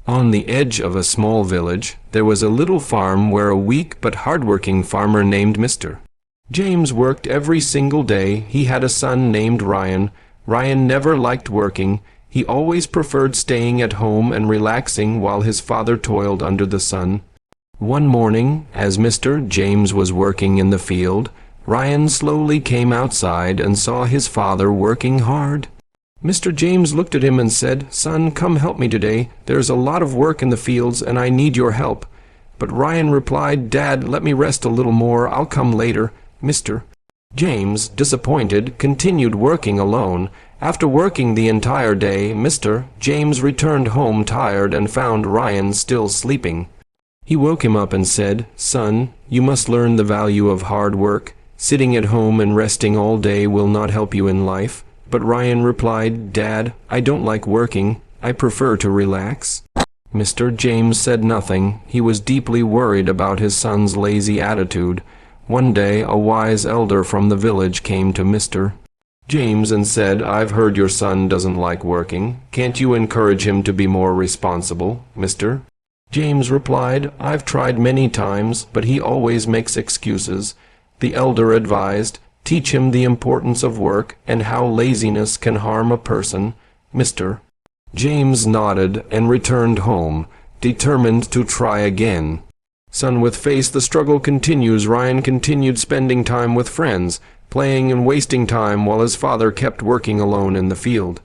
On the edge of a small village, there was a little farm where a weak but hard-working farmer named Mr. James worked every single day. He had a son named Ryan. Ryan never liked working. He always preferred staying at home and relaxing while his father toiled under the sun. One morning, as Mr. James was working in the field, Ryan slowly came outside and saw his father working hard. Mr. James looked at him and said, "Son, come help me today. There's a lot of work in the fields and I need your help." But Ryan replied, "Dad, let me rest a little more. I'll come later." Mr. James, disappointed, continued working alone. After working the entire day, Mr. James returned home tired and found Ryan still sleeping. He woke him up and said, "Son, you must learn the value of hard work. Sitting at home and resting all day will not help you in life." But Ryan replied, "Dad, I don't like working. I prefer to relax." Mr. James said nothing. He was deeply worried about his son's lazy attitude. One day, a wise elder from the village came to Mr. James and said, "I've heard your son doesn't like working. Can't you encourage him to be more responsible?" Mr. James replied, "I've tried many times, but he always makes excuses." The elder advised, "Teach him the importance of work and how laziness can harm a person." Mr. James nodded and returned home, determined to try again. Son, with face, the struggle continues. Ryan continued spending time with friends, playing and wasting time while his father kept working alone in the field.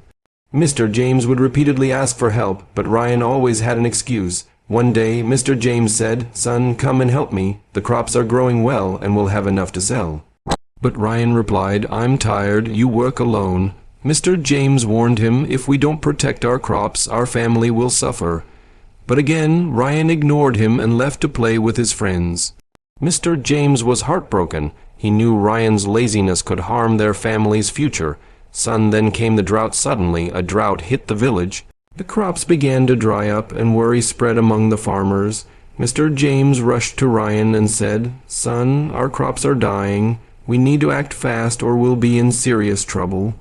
Mr. James would repeatedly ask for help, but Ryan always had an excuse. One day, Mr. James said, "Son, come and help me. The crops are growing well and we'll have enough to sell." But Ryan replied, "I'm tired. You work alone." Mr. James warned him, "If we don't protect our crops, our family will suffer." But again, Ryan ignored him and left to play with his friends. Mr. James was heartbroken. He knew Ryan's laziness could harm their family's future. Son, then came the drought suddenly. A drought hit the village. The crops began to dry up and worry spread among the farmers. Mr. James rushed to Ryan and said, "Son, our crops are dying. We need to act fast or we'll be in serious trouble."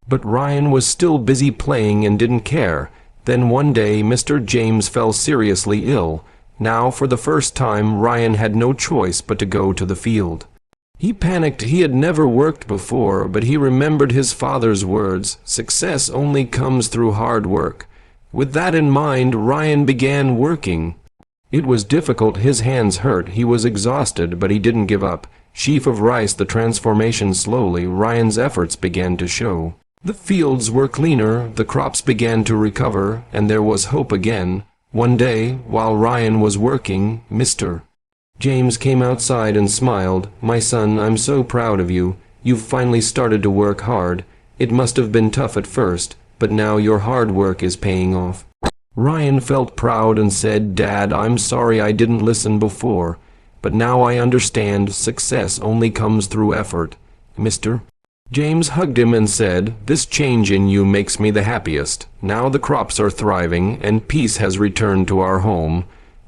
But Ryan was still busy playing and didn't care. Then one day Mr. James fell seriously ill. Now, for the first time, Ryan had no choice but to go to the field. He panicked. He had never worked before, but he remembered his father's words, "Success only comes through hard work." With that in mind, Ryan began working. It was difficult. His hands hurt. He was exhausted, but he didn't give up. Sheaf of rice, the transformation slowly. Ryan's efforts began to show. The fields were cleaner, the crops began to recover, and there was hope again. One day, while Ryan was working, Mr. James came outside and smiled. "My son, I'm so proud of you. You've finally started to work hard. It must have been tough at first, but now your hard work is paying off." Ryan felt proud and said, "Dad, I'm sorry I didn't listen before, but now I understand success only comes through effort." Mr. James hugged him and said, "This change in you makes me the happiest. Now the crops are thriving, and peace has returned to our home."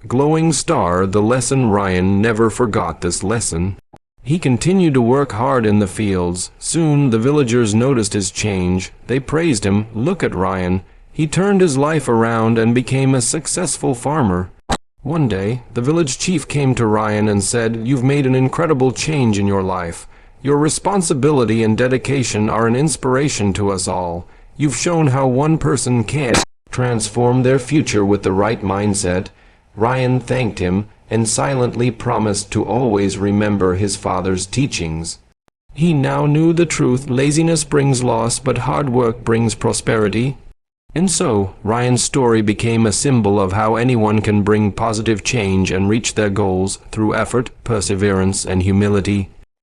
Glowing star, the lesson. Ryan never forgot this lesson. He continued to work hard in the fields. Soon the villagers noticed his change. They praised him. "Look at Ryan. He turned his life around and became a successful farmer." One day, the village chief came to Ryan and said, "You've made an incredible change in your life. Your responsibility and dedication are an inspiration to us all. You've shown how one person can transform their future with the right mindset." Ryan thanked him and silently promised to always remember his father's teachings. He now knew the truth. Laziness brings loss, but hard work brings prosperity. And so, Ryan's story became a symbol of how anyone can bring positive change and reach their goals through effort, perseverance, and humility.